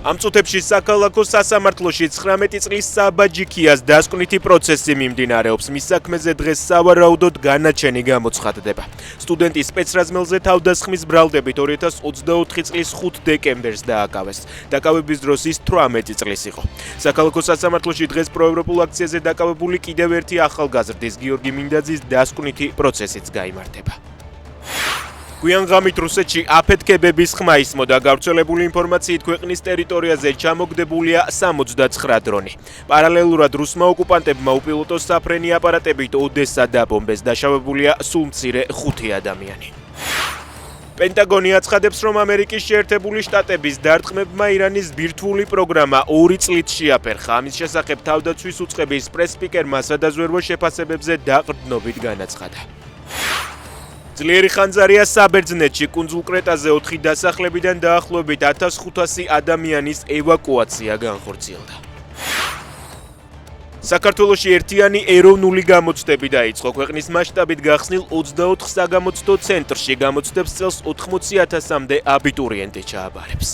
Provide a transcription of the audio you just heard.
ამ წუთებში საქალაქო სასამართლოში 19 წლის საბაჯიქიას დასკვნითი პროცესი მიმდინარეობს. მის საქმეზე დღეს სავარაუდოდ განაჩენი გამოცხადდება. სტუდენტის სპეცრაზმელზე თავდასხმის ბრალდებით 2024 წლის 5 დეკემბერს დააკავეს. დაკავების დროს ის 18 წლის იყო. საქალაქო სასამართლოში დღეს პროევროპულ აქციაზე დაკავებული კიდევ ერთი ახალგაზრდის გიორგი მინდაძის დასკვნითი პროცესიც გაიმართება. გვიან ღამით რუსეთში აფეთქებების ხმა ისმოდა. გავრცელებული ინფორმაციით ქვეყნის ტერიტორიაზე ჩამოგდებულია 69 დრონი. პარალელურად რუსმა ოკუპანტებმა უპილოტო საფრენი აპარატებით ოდესა დაბომბეს. დაშავებულია სულ მცირე 5 ადამიანი. პენტაგონი აცხადებს, რომ ამერიკის შეერთებული შტატების დარტყმებმა ირანის ბირთვული პროგრამა 2 წლით შეაფერხა. ამის შესახებ თავდაცვის უწყების პრეს-სპიკერმა სადაზვერვო შეფასებებზე დაყრდნობით განაცხადა. ძლიერი ხანძარია საბერძნეთში. კუნძულ კრეტაზე 4 დასახლებიდან დაახლოებით 1500 ადამიანის ევაკუაცია განხორციელდა. საქართველოში ერთიანი ეროვნული გამოცდები დაიწყო. ქვეყნის მასშტაბით გახსნილ 24 საგამოცდო ცენტრში გამოცდებს წელს 80,000-მდე აბიტურიენტი ჩააბარებს.